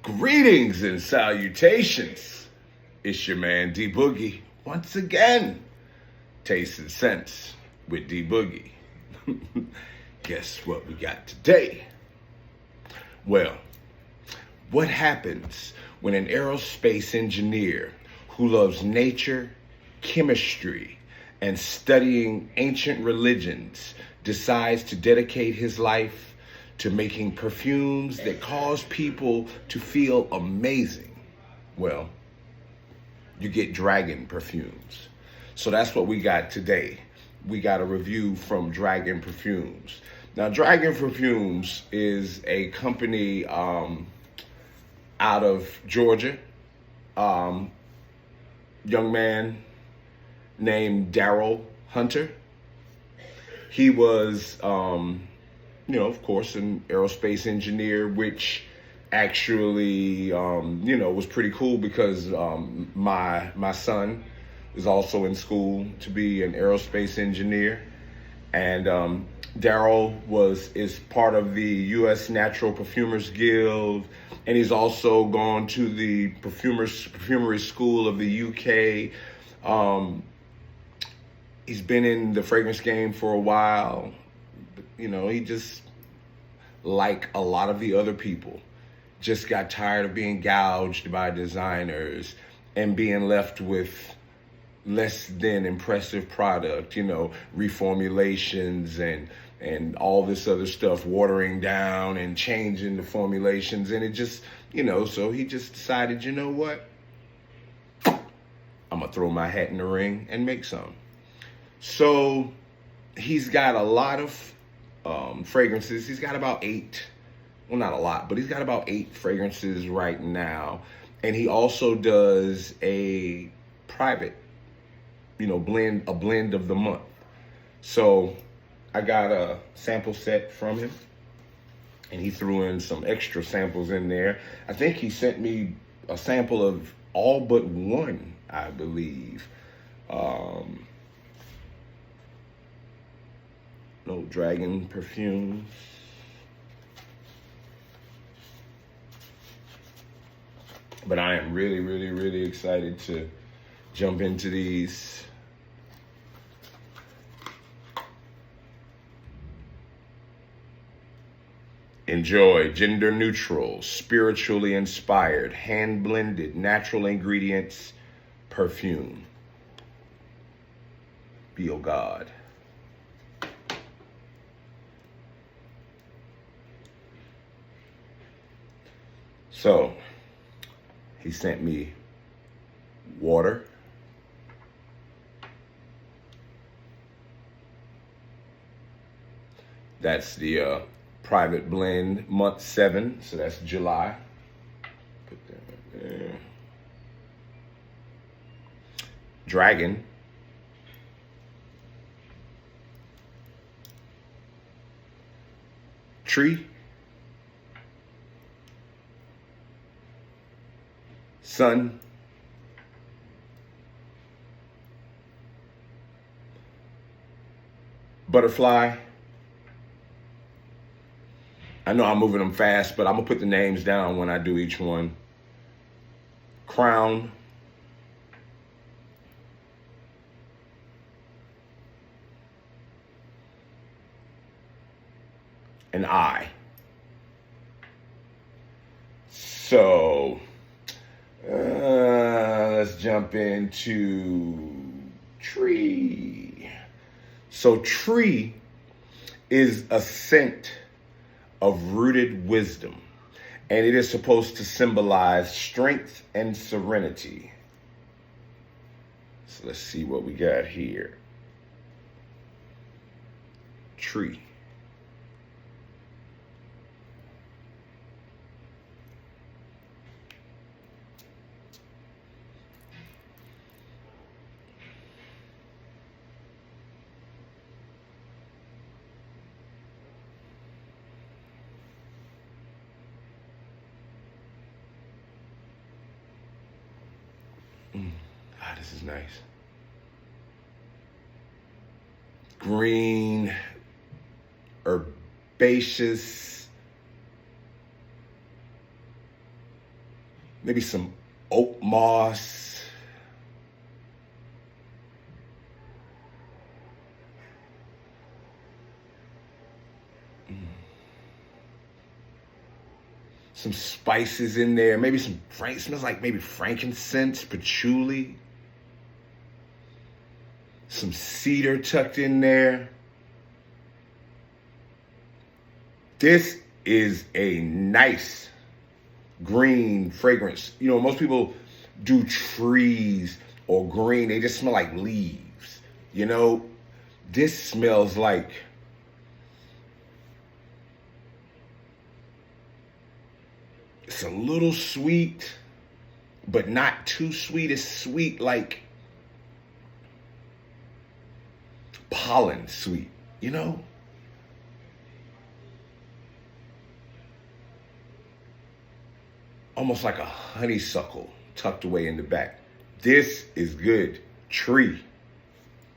Greetings and salutations. It's your man D Boogie once again. Taste and Sense with D Boogie. Guess what we got today? Well, what happens when an aerospace engineer who loves nature, chemistry, and studying ancient religions decides to dedicate his life to making perfumes that cause people to feel amazing? Well, you get Dragon Perfumes. So that's what we got today. We got a review from Dragon Perfumes. Now, Dragon Perfumes is a company out of Georgia. Young man named Daryl Hunter. He was, of course, an aerospace engineer, which actually, was pretty cool because my son is also in school to be an aerospace engineer. And Daryl is part of the U.S. Natural Perfumers Guild, and he's also gone to the perfumery school of the U.K. He's been in the fragrance game for a while. He just, like a lot of the other people, just got tired of being gouged by designers and being left with less than impressive product, reformulations and all this other stuff, watering down and changing the formulations. And it just, so he just decided, you know what? I'm gonna throw my hat in the ring and make some. So he's got a lot of fragrances. He's got about 8, well, not a lot, but he's got about 8 fragrances right now. And he also does a private, blend of the month. So I got a sample set from him, and he threw in some extra samples in there. I think he sent me a sample of all but one, I believe. No, Dragon Perfumes. But I am really, really, really excited to jump into these. Enjoy gender neutral, spiritually inspired, hand blended, natural ingredients, perfume. Be your God. So he sent me water, that's the private blend, month 7, so that's July. Put that right there. Dragon. Tree. Sun. Butterfly. I know I'm moving them fast, but I'm gonna put the names down when I do each one. Crown. And I. So let's jump into tree. So tree is a scent of rooted wisdom, and it is supposed to symbolize strength and serenity. So let's see what we got here. Tree. This is nice. green, herbaceous, maybe some oak moss. Some spices in there, maybe smells like maybe frankincense, patchouli. Some cedar tucked in there. This is a nice green fragrance. You know, most people do trees or green, they just smell like leaves. You know, this smells like it's a little sweet, but not too sweet. It's sweet like pollen sweet, you know? Almost like a honeysuckle tucked away in the back. This is good. Tree.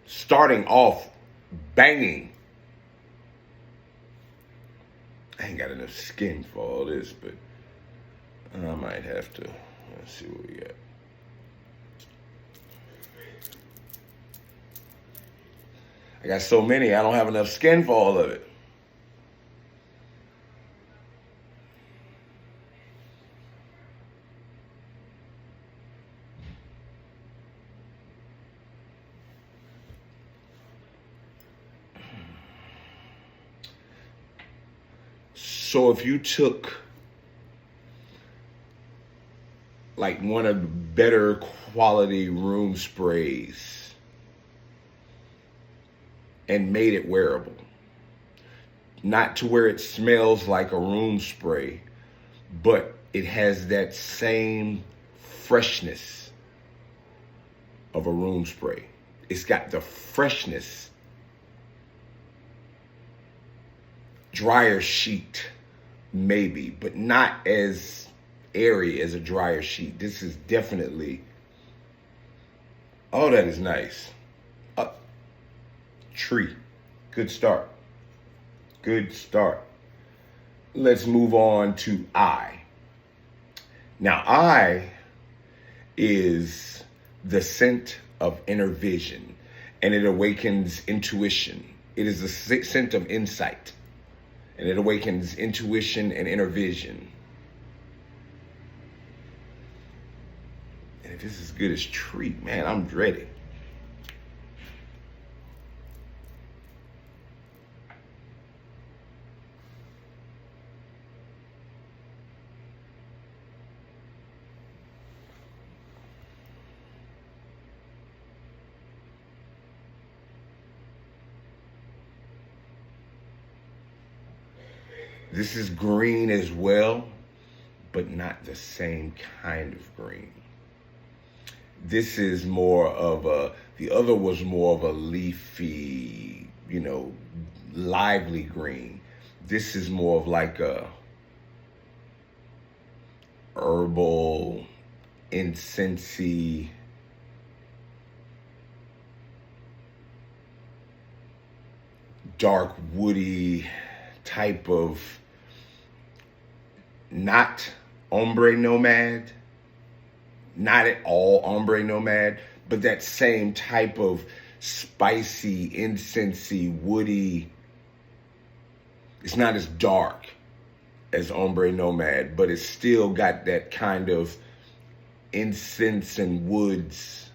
Starting off banging. I ain't got enough skin for all this, but I might have to. Let's see what we got. I got so many, I don't have enough skin for all of it. So if you took like one of the better quality room sprays and made it wearable, not to where it smells like a room spray, but it has that same freshness of a room spray. It's got the freshness, dryer sheet, maybe, but not as airy as a dryer sheet. This is definitely, oh, that is nice. Tree. Good start. Good start. Let's move on to I. Now, I is the scent of inner vision, and it awakens intuition. It is the scent of insight, and it awakens intuition and inner vision. And if this is as good as tree, man, I'm ready. This is green as well, but not the same kind of green. This is more of the other was more of a leafy, you know, lively green. This is more of like a herbal, incensey, dark woody type of, not ombre nomad, not at all ombre nomad, but that same type of spicy, incensey, woody. It's not as dark as ombre nomad, but it's still got that kind of incense and woods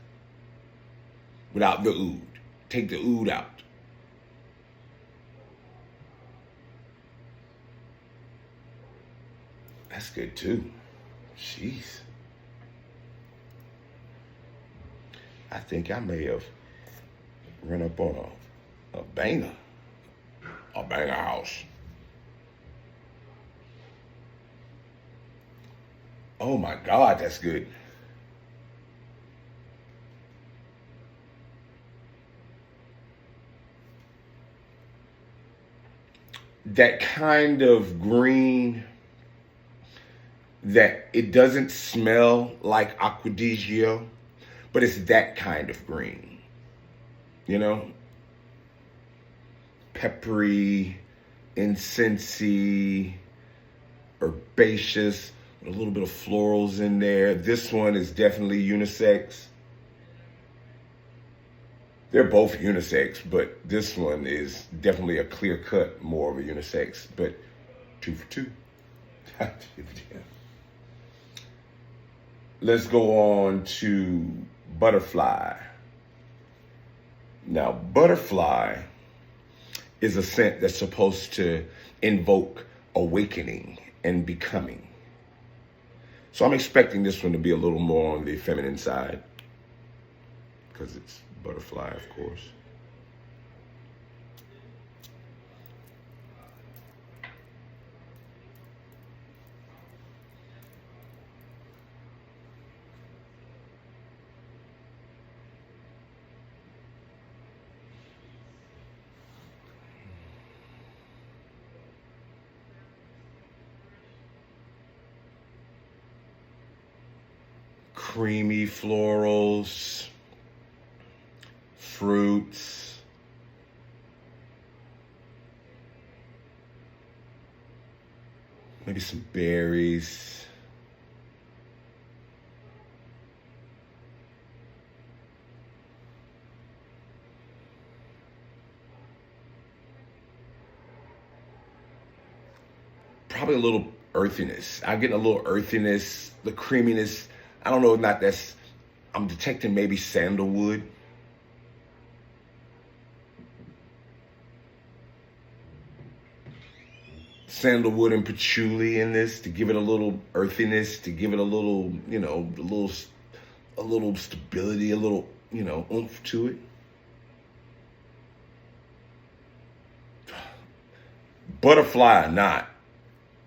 without the oud. Take the oud out. That's good too. Jeez. I think I may have run up on a banger house. Oh my God, that's good. That kind of green that it doesn't smell like Acqua di Gio, but it's that kind of green, you know? peppery, incensey, herbaceous, with a little bit of florals in there. This one is definitely unisex. They're both unisex, but this one is definitely a clear cut, more of a unisex, but 2 for 2. Let's go on to Butterfly. Now, Butterfly is a scent that's supposed to invoke awakening and becoming. So I'm expecting this one to be a little more on the feminine side, because it's Butterfly, of course. Creamy florals, fruits, maybe some berries. Probably a little earthiness. I'm getting a little earthiness, the creaminess. I don't know, not that's, I'm detecting maybe sandalwood. Sandalwood and patchouli in this to give it a little earthiness, to give it a little, you know, a little stability, a little, you know, oomph to it. Butterfly or not,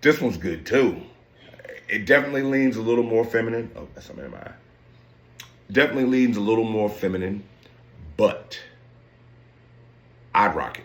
this one's good too. It definitely leans a little more feminine. Oh, that's something in my eye. Definitely leans a little more feminine, but I'd rock it.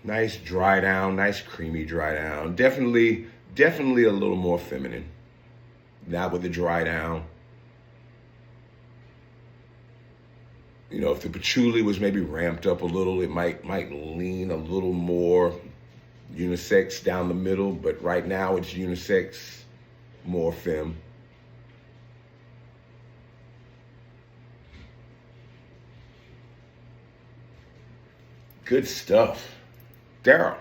Nice dry down, nice creamy dry down. Definitely a little more feminine. Not with the dry down. You know, if the patchouli was maybe ramped up a little, it might lean a little more unisex down the middle, but right now it's unisex, more femme. Good stuff. Daryl.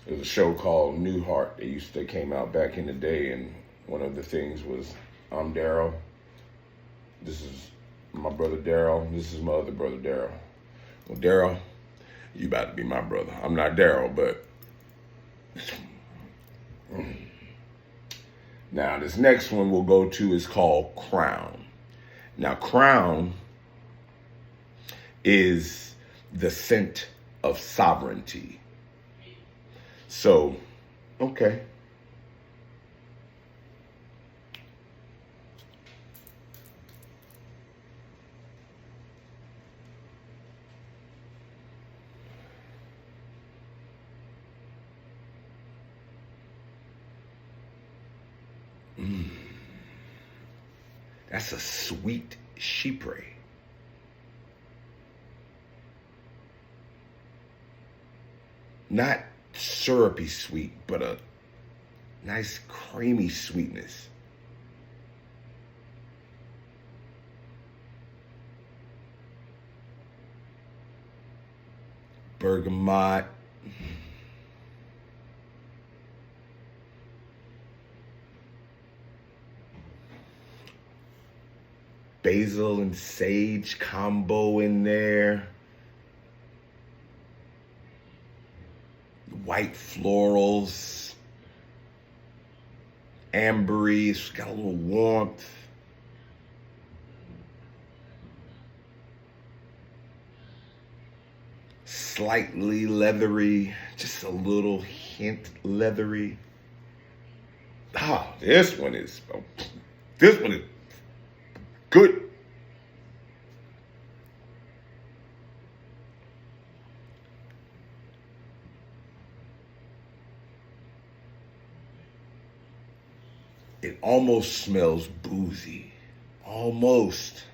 There's a show called Newhart. They came out back in the day, and one of the things was, I'm Daryl. This is my brother Daryl. This is my other brother Daryl. Well, Daryl, you about to be my brother. I'm not Daryl, but now this next one we'll go to is called Crown. Now, Crown is the scent of sovereignty. So, okay. That's a sweet chypre. Not syrupy sweet, but a nice creamy sweetness. Bergamot. Basil and sage combo in there. White florals. Ambery, it's got a little warmth. Slightly leathery, just a little hint leathery. This one is good. It almost smells boozy. Almost.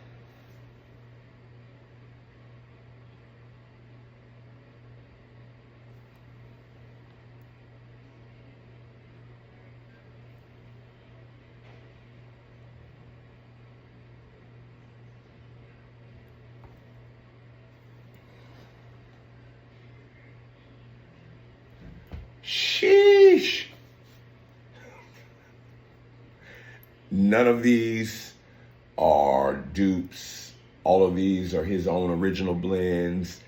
Sheesh. None of these are dupes. All of these are his own original blends.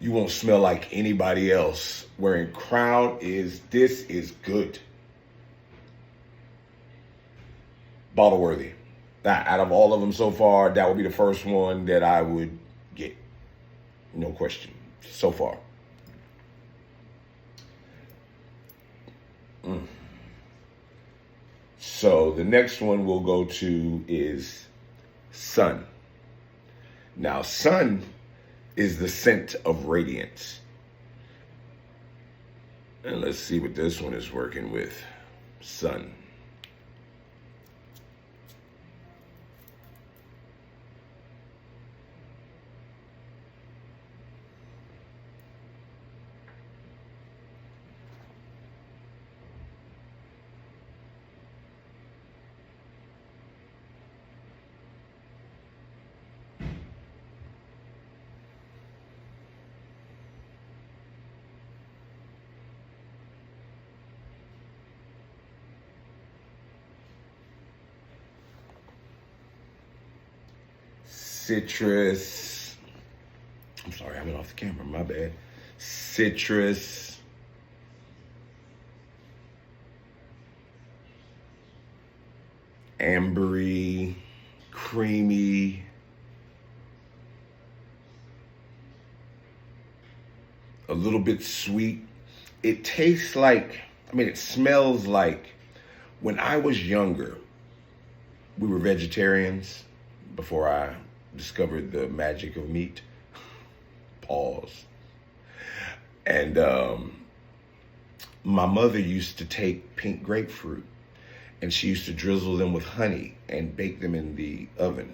You won't smell like anybody else. Wearing Crown this is good. Bottle worthy. Out of all of them so far, that would be the first one that I would get. No question. So far. So the next one we'll go to is Sun. Now, Sun is the scent of radiance. And let's see what this one is working with. Sun. Citrus. I'm sorry, I went off the camera, my bad. Citrus. Ambery. Creamy. A little bit sweet. It tastes like, it smells like when I was younger, we were vegetarians before I discovered the magic of meat. Pause. And my mother used to take pink grapefruit and she used to drizzle them with honey and bake them in the oven.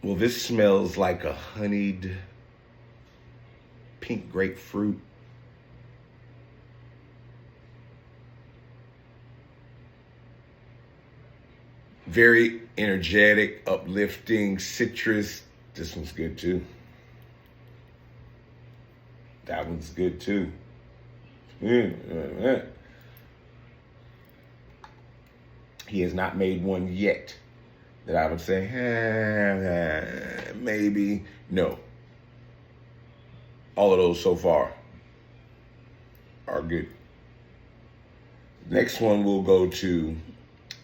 Well, this smells like a honeyed pink grapefruit. Very energetic, uplifting, citrus. This one's good too. That one's good too. He has not made one yet that I would say, maybe. No. All of those so far are good. Next one we'll go to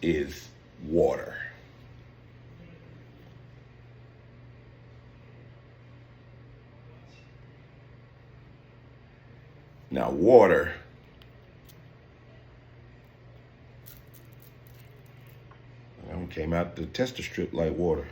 is water. Now, water came out the tester strip like water.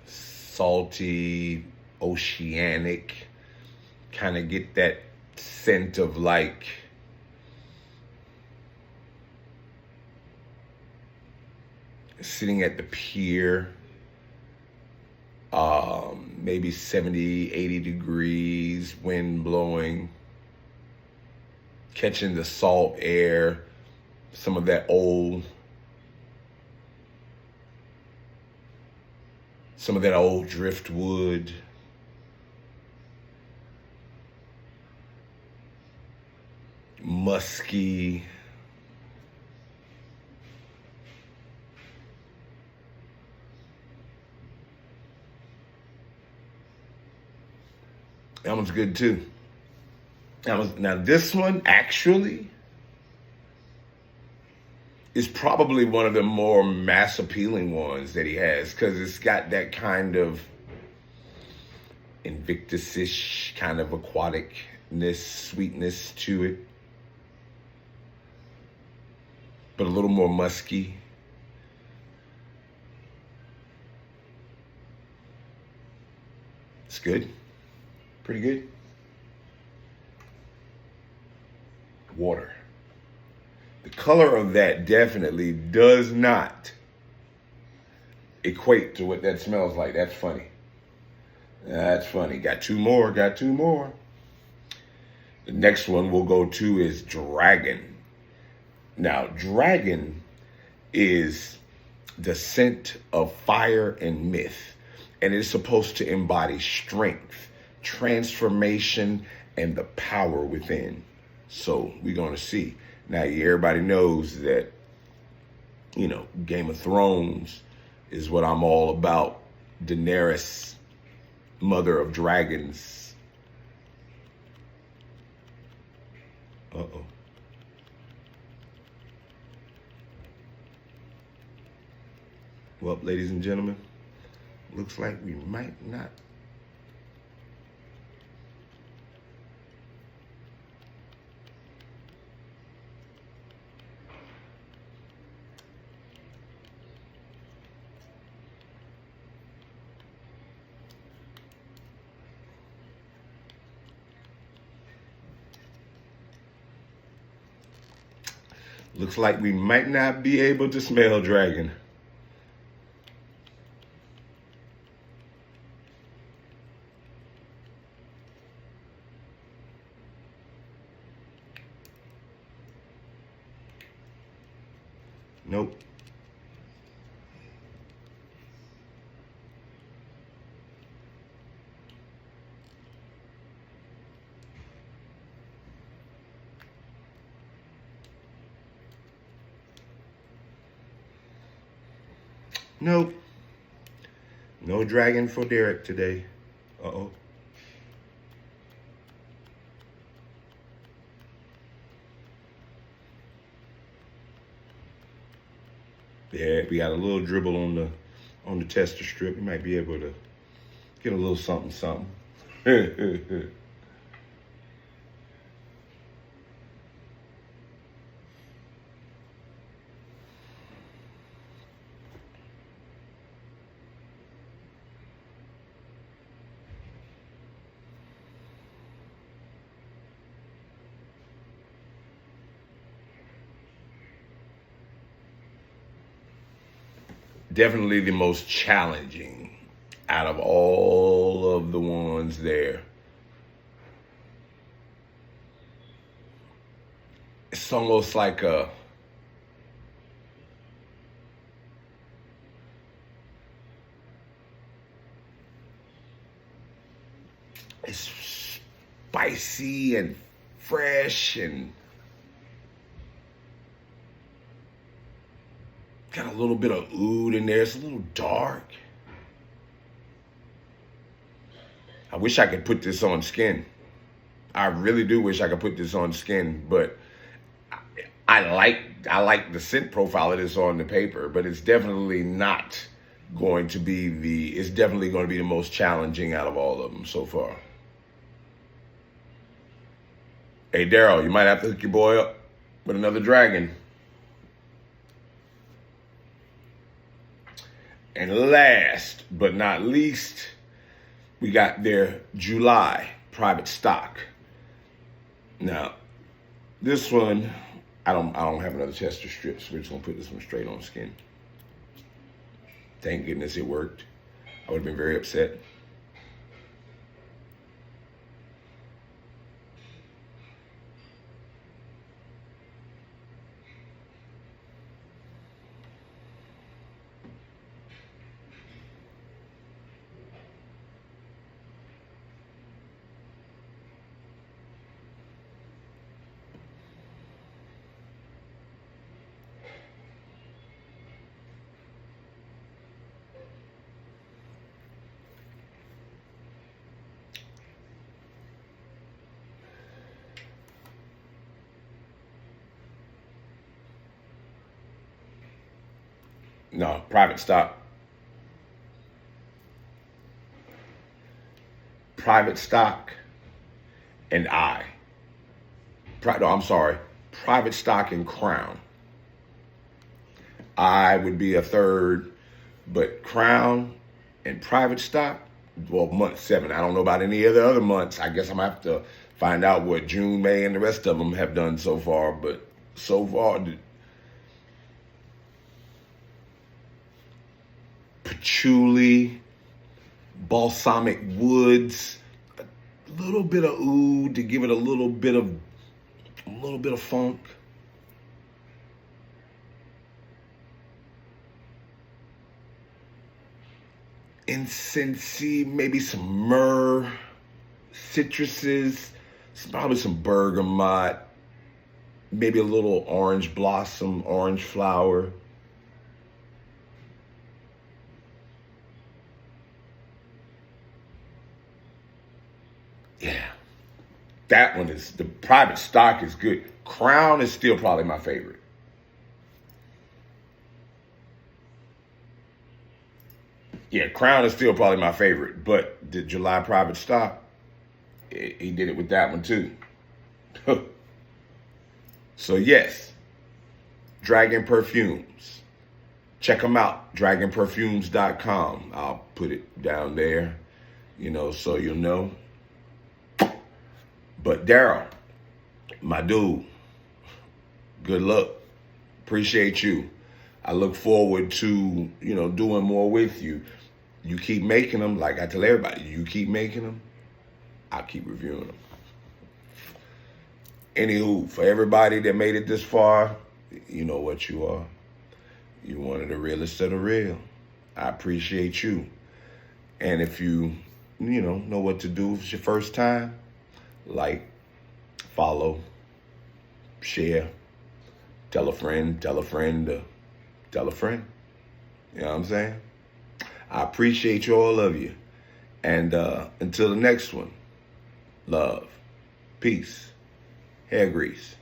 Salty, oceanic, kind of get that scent of like sitting at the pier, maybe 70, 80 degrees, wind blowing, catching the salt air, some of that old driftwood. Musky. That one's good too. Now this one actually is probably one of the more mass appealing ones that he has because it's got that kind of Invictus-ish kind of aquaticness, sweetness to it, but a little more musky. It's good. Pretty good. Water. The color of that definitely does not equate to what that smells like. That's funny. That's funny. Got two more. The next one we'll go to is Dragon. Now, Dragon is the scent of fire and myth, and it's supposed to embody strength, transformation, and the power within. So we're going to see. Now, everybody knows that, Game of Thrones is what I'm all about. Daenerys, mother of dragons. Uh-oh. Well, ladies and gentlemen, looks like we might not. Looks like we might not be able to smell Dragon. Nope. Nope. No Dragon for Derek today. Uh-oh. Yeah, we got a little dribble on the tester strip. You might be able to get a little something. Definitely the most challenging out of all of the ones there. It's almost like it's spicy and fresh and got a little bit of oud in there. It's a little dark. I wish I could put this on skin. I really do wish I could put this on skin, but I like the scent profile that is on the paper, but it's definitely not going to be it's definitely going to be the most challenging out of all of them so far. Hey, Daryl, you might have to hook your boy up with another Dragon. And last but not least, we got their July private stock. Now, this one, I don't have another tester strip, so we're just gonna put this one straight on skin. Thank goodness it worked. I would have been very upset. No, private stock. Private stock and I. No, I'm sorry. Private stock and Crown. I would be a third, but Crown and private stock, well, month 7. I don't know about any of the other months. I guess I'm gonna have to find out what June, May, and the rest of them have done so far. But so far, patchouli, balsamic woods, a little bit of oud to give it a little bit of funk. Incensey, maybe some myrrh, citruses, probably some bergamot, maybe a little orange blossom, orange flower. Yeah, that one is, the private stock is good. Crown is still probably my favorite. Yeah, Crown is still probably my favorite, but the July private stock, he did it with that one too. So yes, Dragon Perfumes. Check them out, dragonperfumes.com. I'll put it down there, so you'll know. But Daryl, my dude, good luck. Appreciate you. I look forward to, doing more with you. You keep making them, like I tell everybody, you keep making them, I'll keep reviewing them. Anywho, for everybody that made it this far, you know what you are. You're one of the realest of the real. I appreciate you. And if you, know what to do, if it's your first time, like, follow, share, tell a friend, tell a friend, tell a friend. You know what I'm saying? I appreciate you, all of you. And until the next one, love, peace, hair grease.